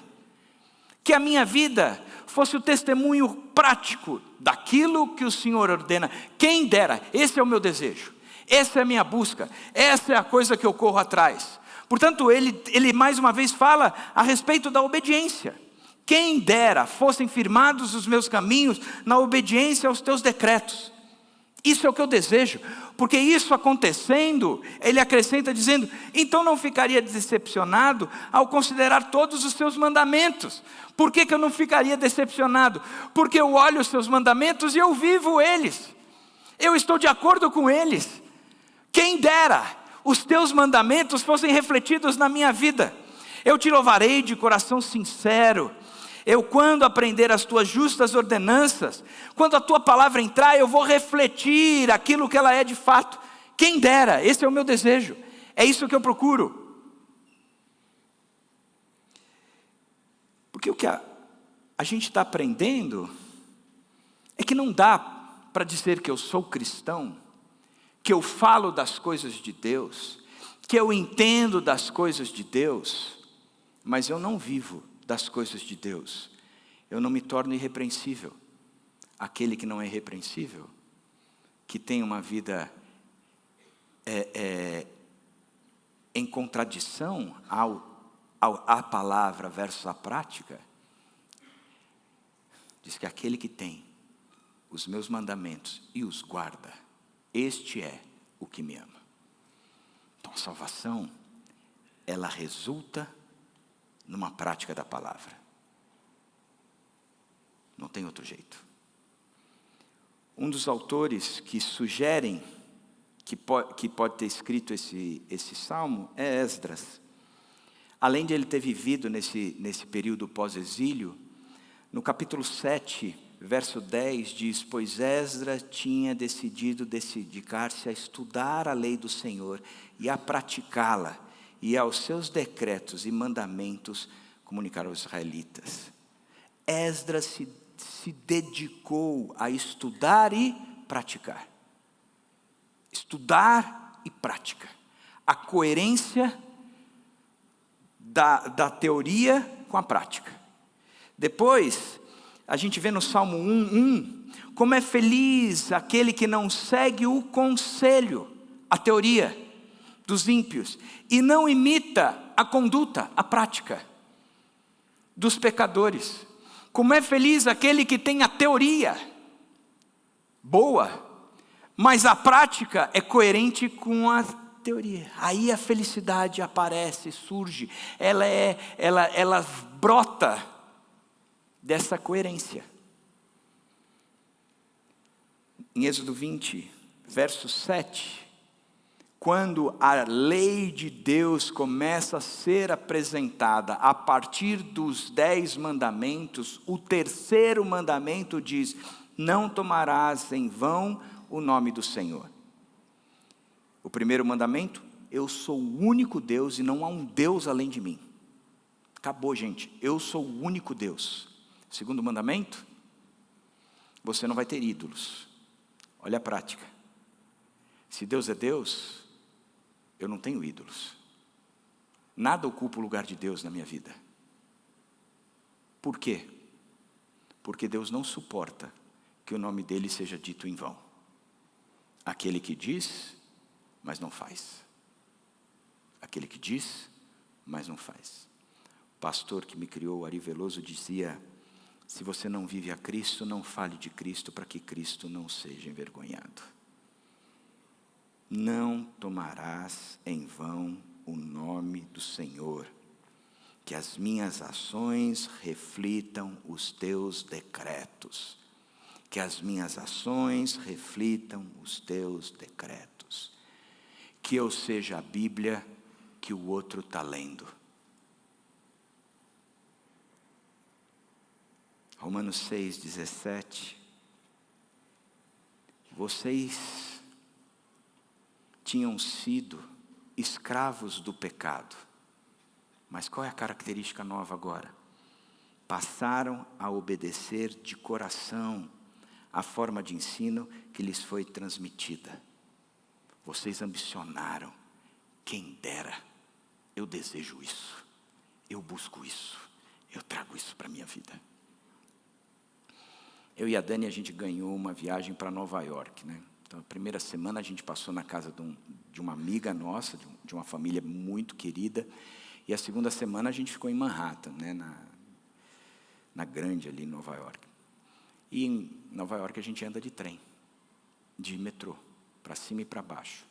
Que a minha vida fosse o testemunho prático daquilo que o Senhor ordena. Quem dera, esse é o meu desejo. Essa é a minha busca. Essa é a coisa que eu corro atrás. Portanto, ele mais uma vez fala a respeito da obediência. Quem dera fossem firmados os meus caminhos na obediência aos teus decretos. Isso é o que eu desejo, porque isso acontecendo, ele acrescenta dizendo, então não ficaria decepcionado ao considerar todos os seus mandamentos. Por que eu não ficaria decepcionado? Porque eu olho os seus mandamentos e eu vivo eles. Eu estou de acordo com eles. Quem dera os teus mandamentos fossem refletidos na minha vida. Eu te louvarei de coração sincero. Eu, quando aprender as tuas justas ordenanças, quando a tua palavra entrar, eu vou refletir aquilo que ela é de fato. Quem dera, esse é o meu desejo, é isso que eu procuro. Porque o que a gente está aprendendo é que não dá para dizer que eu sou cristão, que eu falo das coisas de Deus, que eu entendo das coisas de Deus, mas eu não vivo das coisas de Deus. Eu não me torno irrepreensível. Aquele que não é irrepreensível, que tem uma vida em contradição à palavra versus a prática, diz que aquele que tem os meus mandamentos e os guarda, este é o que me ama. Então a salvação, ela resulta numa prática da palavra. Não tem outro jeito. Um dos autores que sugerem que pode ter escrito esse salmo é Esdras. Além de ele ter vivido nesse período pós-exílio, no capítulo 7, verso 10, diz, pois Esdras tinha decidido dedicar-se a estudar a lei do Senhor e a praticá-la, e aos seus decretos e mandamentos comunicar aos israelitas. Esdras se dedicou a estudar e praticar. Estudar e prática. A coerência da teoria com a prática. Depois, a gente vê no Salmo 1:1, como é feliz aquele que não segue o conselho, a teoria dos ímpios, e não imita a conduta, a prática dos pecadores. Como é feliz aquele que tem a teoria boa, mas a prática é coerente com teoria. Aí a felicidade aparece, surge. Ela brota dessa coerência. Em Êxodo 20, verso 7, quando a lei de Deus começa a ser apresentada a partir dos 10 mandamentos, o terceiro mandamento diz: não tomarás em vão o nome do Senhor. O primeiro mandamento: eu sou o único Deus e não há um Deus além de mim. Acabou, gente, eu sou o único Deus. Segundo mandamento: você não vai ter ídolos. Olha a prática. Se Deus é Deus, eu não tenho ídolos. Nada ocupa o lugar de Deus na minha vida. Por quê? Porque Deus não suporta que o nome dele seja dito em vão. Aquele que diz, mas não faz. Aquele que diz, mas não faz. O pastor que me criou, Ari Veloso, dizia: se você não vive a Cristo, não fale de Cristo para que Cristo não seja envergonhado. Não tomarás em vão o nome do Senhor, que as minhas ações reflitam os teus decretos. Que as minhas ações reflitam os teus decretos. Que eu seja a Bíblia que o outro está lendo. Romanos 6,17. Vocês tinham sido escravos do pecado. Mas qual é a característica nova agora? Passaram a obedecer de coração a forma de ensino que lhes foi transmitida. Vocês ambicionaram. Quem dera, eu desejo isso. Eu busco isso. Eu trago isso para a minha vida. Eu e a Dani, a gente ganhou uma viagem para Nova York, né? Então, a primeira semana a gente passou na casa de uma amiga nossa, de uma família muito querida. E a segunda semana a gente ficou em Manhattan, né? Na grande ali em Nova York. E em Nova York a gente anda de trem, de metrô, para cima e para baixo.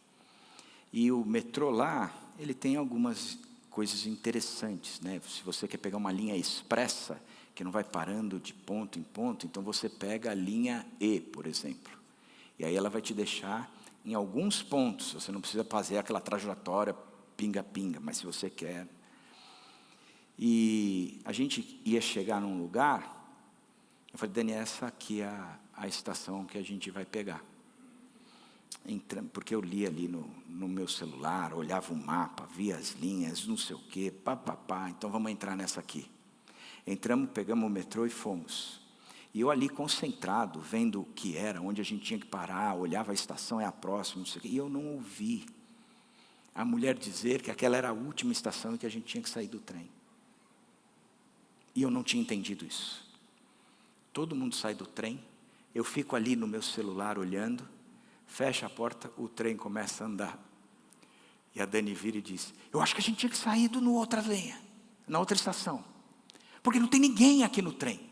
E o metrô lá, ele tem algumas coisas interessantes, né? Se você quer pegar uma linha expressa, que não vai parando de ponto em ponto, então você pega a linha E, por exemplo. E aí ela vai te deixar em alguns pontos. Você não precisa fazer aquela trajetória pinga-pinga, mas se você quer. E a gente ia chegar num lugar, eu falei: Dani, essa aqui é a estação que a gente vai pegar. Porque eu li ali no meu celular, olhava o mapa, via as linhas, não sei o quê, então vamos entrar nessa aqui. Entramos, pegamos o metrô e fomos. E eu ali concentrado, vendo o que era, onde a gente tinha que parar, olhava a estação, é a próxima, não sei o quê, e eu não ouvi a mulher dizer que aquela era a última estação e que a gente tinha que sair do trem. E eu não tinha entendido isso. Todo mundo sai do trem, eu fico ali no meu celular olhando, fecha a porta, o trem começa a andar. E a Dani vira e diz: eu acho que a gente tinha que sair no outra linha, na outra estação. Porque não tem ninguém aqui no trem.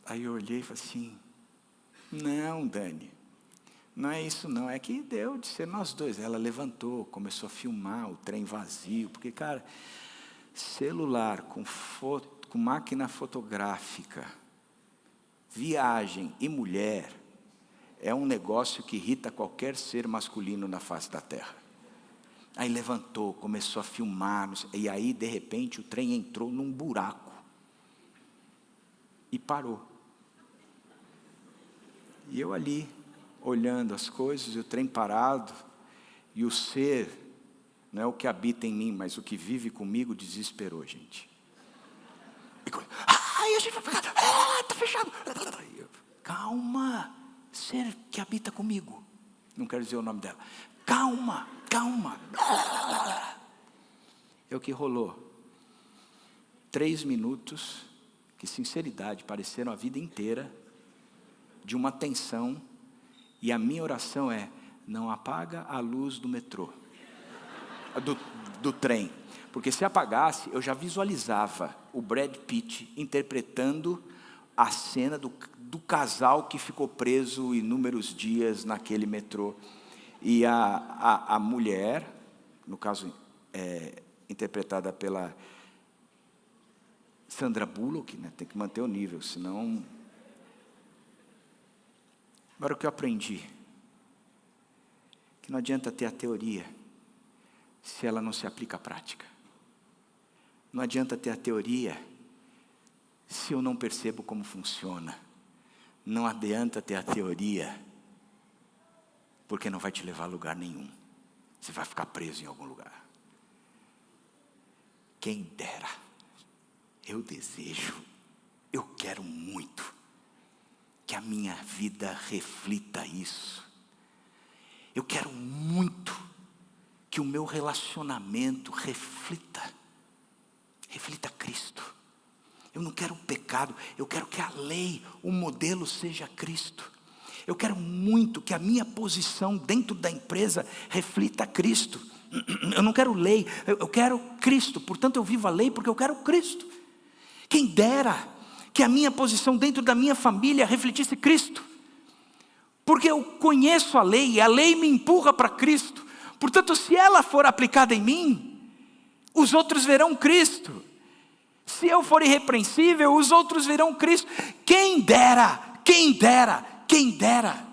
Aí eu olhei e falei assim: não, Dani, não é isso não, é que deu de ser nós dois. Ela levantou, começou a filmar o trem vazio, porque, cara, celular com máquina fotográfica, viagem e mulher, é um negócio que irrita qualquer ser masculino na face da terra. Aí levantou, começou a filmar, e aí de repente o trem entrou num buraco e parou. E eu ali, olhando as coisas, e o trem parado, e o ser, não é o que habita em mim, mas o que vive comigo, desesperou, gente. E a gente vai ficar, está fechado. Calma, ser que habita comigo, não quero dizer o nome dela. Calma. É o que rolou. 3 minutos, que sinceridade, pareceram a vida inteira, de uma tensão, e a minha oração é: não apaga a luz do metrô, do trem, porque se apagasse, eu já visualizava o Brad Pitt interpretando a cena do casal que ficou preso inúmeros dias naquele metrô. E a mulher, no caso interpretada pela Sandra Bullock, né? Tem que manter o nível, senão... Agora o que eu aprendi? Que não adianta ter a teoria se ela não se aplica à prática. Não adianta ter a teoria se eu não percebo como funciona. Não adianta ter a teoria, porque não vai te levar a lugar nenhum. Você vai ficar preso em algum lugar. Quem dera, eu desejo, eu quero muito que a minha vida reflita isso. Eu quero muito que o meu relacionamento reflita Cristo. Eu não quero o pecado, eu quero que a lei, o modelo seja Cristo. Eu quero muito que a minha posição dentro da empresa reflita Cristo. Eu não quero lei, eu quero Cristo. Portanto, eu vivo a lei porque eu quero Cristo. Quem dera que a minha posição dentro da minha família refletisse Cristo. Porque eu conheço a lei e a lei me empurra para Cristo. Portanto, se ela for aplicada em mim, os outros verão Cristo. Se eu for irrepreensível, os outros verão Cristo. Quem dera, quem dera, quem dera.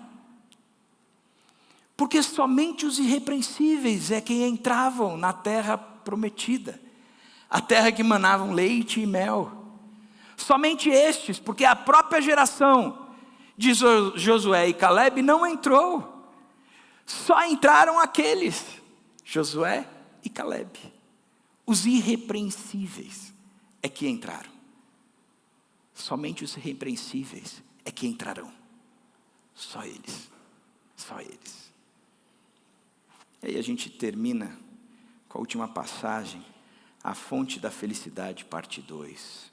Porque somente os irrepreensíveis é que entravam na terra prometida. A terra que manava leite e mel. Somente estes, porque a própria geração de Josué e Caleb não entrou. Só entraram aqueles, Josué e Caleb. Os irrepreensíveis é que entraram. Somente os irrepreensíveis é que entrarão. Só eles. Só eles. E aí a gente termina com a última passagem, a fonte da felicidade, parte 2.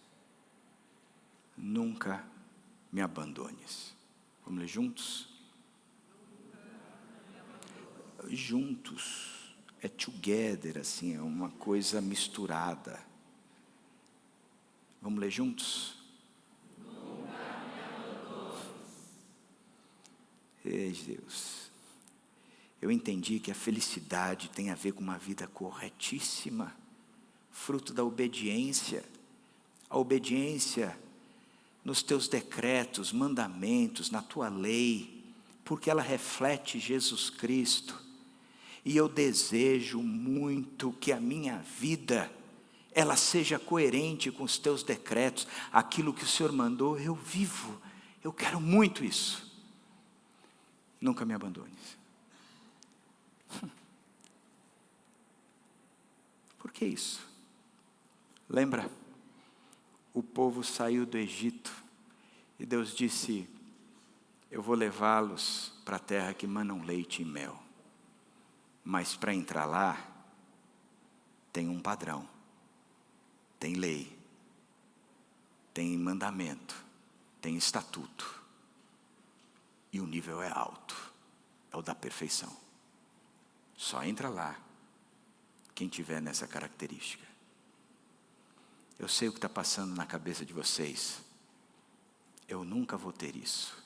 Nunca me abandones. Vamos ler juntos? Juntos. É together, assim, é uma coisa misturada. Vamos ler juntos? Ei, Deus, eu entendi que a felicidade tem a ver com uma vida corretíssima, fruto da obediência. A obediência nos teus decretos, mandamentos, na tua lei, porque ela reflete Jesus Cristo. E eu desejo muito que a minha vida, ela seja coerente com os teus decretos. Aquilo que o Senhor mandou, eu vivo. Eu quero muito isso. Nunca me abandones. Por que isso? Lembra? O povo saiu do Egito e Deus disse: eu vou levá-los para a terra que manam leite e mel. Mas para entrar lá, tem um padrão, tem lei, tem mandamento, tem estatuto. E o nível é alto, é o da perfeição. Só entra lá quem tiver nessa característica. Eu sei o que está passando na cabeça de vocês. Eu nunca vou ter isso.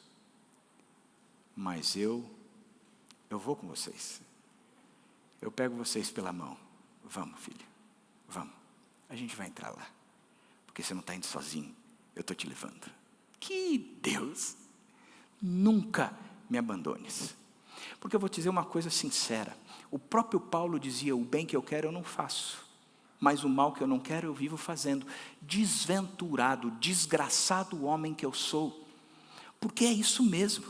Mas eu vou com vocês. Eu pego vocês pela mão. Vamos, filho, vamos. A gente vai entrar lá. Porque você não está indo sozinho. Eu estou te levando. Que Deus! Nunca me abandones. Porque eu vou te dizer uma coisa sincera. O próprio Paulo dizia: o bem que eu quero eu não faço, mas o mal que eu não quero eu vivo fazendo. Desventurado, desgraçado o homem que eu sou. Porque é isso mesmo.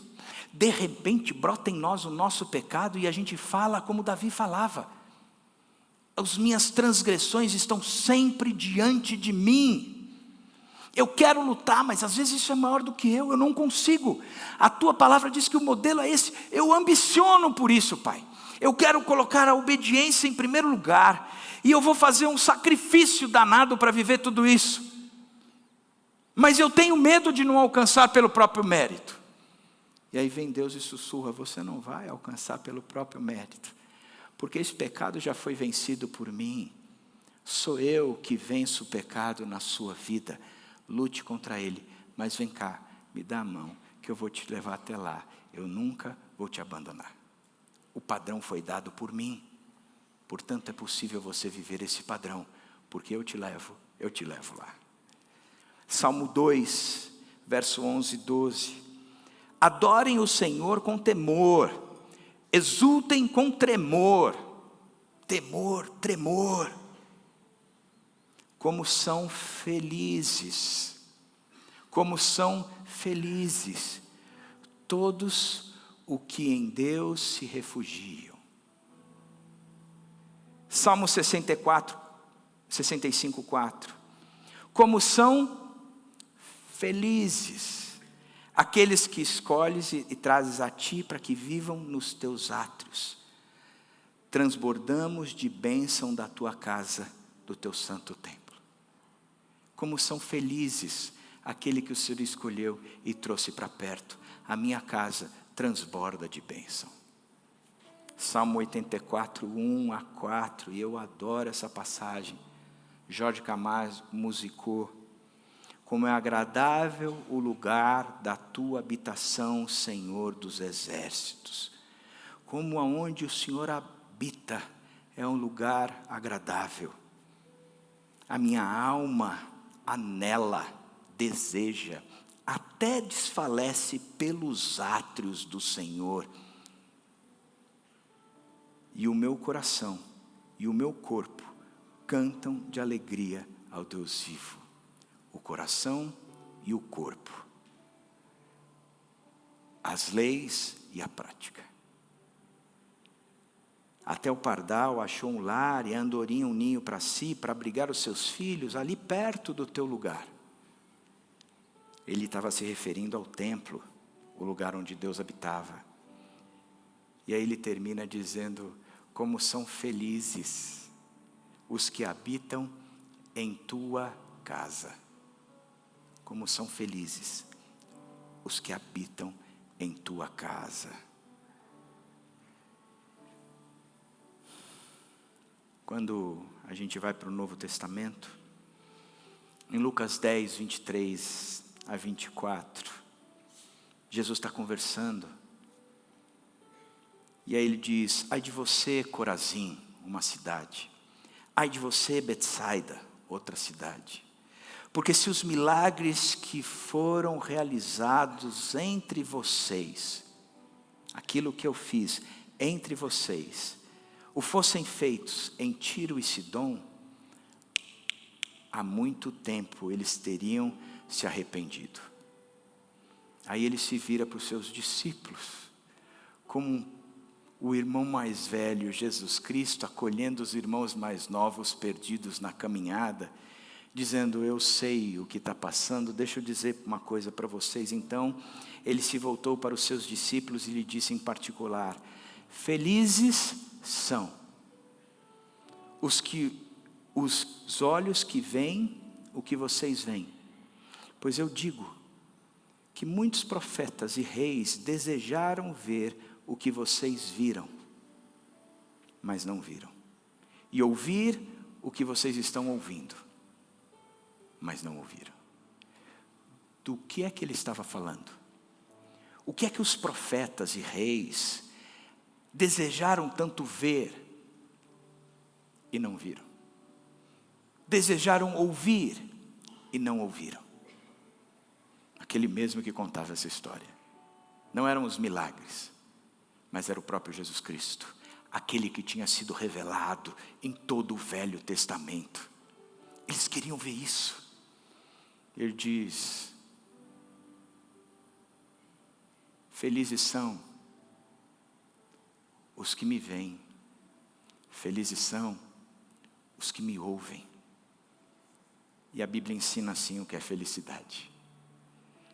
De repente brota em nós o nosso pecado e a gente fala como Davi falava: as minhas transgressões estão sempre diante de mim. Eu quero lutar, mas às vezes isso é maior do que eu não consigo. A tua palavra diz que o modelo é esse. Eu ambiciono por isso, Pai. Eu quero colocar a obediência em primeiro lugar. E eu vou fazer um sacrifício danado para viver tudo isso. Mas eu tenho medo de não alcançar pelo próprio mérito. E aí vem Deus e sussurra: você não vai alcançar pelo próprio mérito. Porque esse pecado já foi vencido por mim. Sou eu que venço o pecado na sua vida. Lute contra ele, mas vem cá, me dá a mão, que eu vou te levar até lá. Eu nunca vou te abandonar. O padrão foi dado por mim. Portanto, é possível você viver esse padrão, porque eu te levo lá. Salmo 2, verso 11 e 12. Adorem o Senhor com temor, exultem com tremor. Temor, tremor. Como são felizes todos os que em Deus se refugiam. Salmo 65, 4. Como são felizes aqueles que escolhes e trazes a ti para que vivam nos teus átrios. Transbordamos de bênção da tua casa, do teu santo templo. Como são felizes aquele que o Senhor escolheu e trouxe para perto. A minha casa transborda de bênção. Salmo 84, 1 a 4, e eu adoro essa passagem. Jorge Camargo musicou. Como é agradável o lugar da tua habitação, Senhor dos exércitos. Como aonde o Senhor habita é um lugar agradável. A minha alma anela, deseja, até desfalece pelos átrios do Senhor. E o meu coração e o meu corpo cantam de alegria ao Deus vivo. O coração e o corpo. As leis e a prática. Até o pardal achou um lar e a andorinha um ninho para si, para abrigar os seus filhos, ali perto do teu lugar. Ele estava se referindo ao templo, o lugar onde Deus habitava. E aí ele termina dizendo, como são felizes os que habitam em tua casa. Como são felizes os que habitam em tua casa. Quando a gente vai para o Novo Testamento, em Lucas 10, 23 a 24, Jesus está conversando, e aí ele diz, ai de você, Corazim, uma cidade, ai de você, Betsaida, outra cidade, porque se os milagres que foram realizados entre vocês, aquilo que eu fiz entre vocês, o fossem feitos em Tiro e Sidom, há muito tempo eles teriam se arrependido. Aí ele se vira para os seus discípulos, como o irmão mais velho, Jesus Cristo, acolhendo os irmãos mais novos perdidos na caminhada, dizendo, eu sei o que está passando, deixa eu dizer uma coisa para vocês. Então, ele se voltou para os seus discípulos e lhe disse em particular, felizes são os olhos que veem o que vocês veem. Pois eu digo que muitos profetas e reis desejaram ver o que vocês viram, mas não viram. E ouvir o que vocês estão ouvindo, mas não ouviram. Do que é que ele estava falando? O que é que os profetas e reis desejaram tanto ver e não viram? Desejaram ouvir e não ouviram. Aquele mesmo que contava essa história. Não eram os milagres, mas era o próprio Jesus Cristo. Aquele que tinha sido revelado em todo o Velho Testamento. Eles queriam ver isso. Ele diz, felizes são os que me veem, felizes são os que me ouvem. E a Bíblia ensina assim o que é felicidade.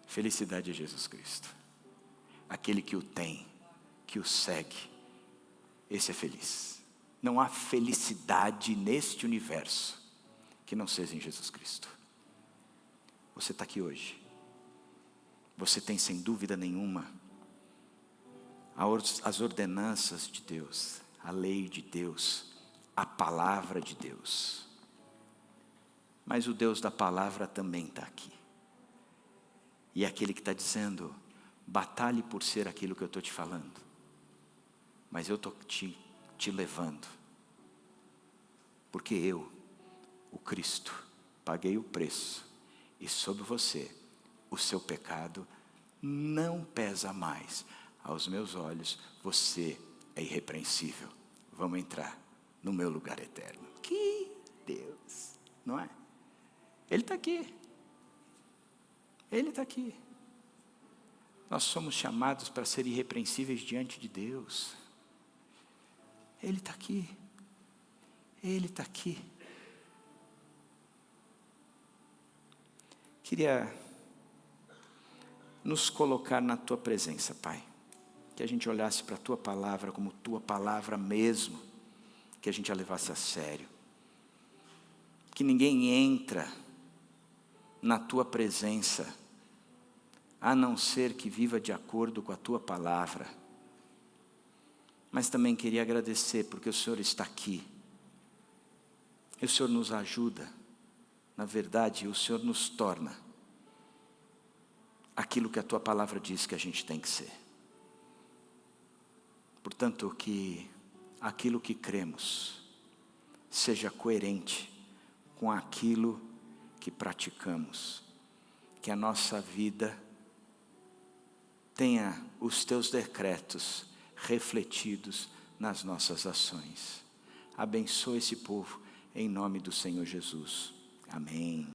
Felicidade é Jesus Cristo. Aquele que o tem, que o segue, esse é feliz. Não há felicidade neste universo que não seja em Jesus Cristo. Você está aqui hoje. Você tem sem dúvida nenhuma as ordenanças de Deus, a lei de Deus, a palavra de Deus. Mas o Deus da palavra também está aqui. E é aquele que está dizendo, batalhe por ser aquilo que eu estou te falando. mas eu estou te levando, porque eu, o Cristo, paguei o preço, e sobre você, o seu pecado não pesa mais. Aos meus olhos, você é irrepreensível. Vamos entrar no meu lugar eterno. Que Deus, não é? Ele está aqui. Ele está aqui. Nós somos chamados para ser irrepreensíveis diante de Deus. Ele está aqui. Ele está aqui. Queria nos colocar na Tua presença, Pai. Que a gente olhasse para a Tua palavra como Tua palavra mesmo. Que a gente a levasse a sério. Que ninguém entra na Tua presença, a não ser que viva de acordo com a Tua palavra. Mas também queria agradecer, porque o Senhor está aqui. E o Senhor nos ajuda. Na verdade, o Senhor nos torna aquilo que a Tua palavra diz que a gente tem que ser. Portanto, que aquilo que cremos seja coerente com aquilo que praticamos. Que a nossa vida tenha os Teus decretos refletidos nas nossas ações. Abençoa esse povo em nome do Senhor Jesus. Amém.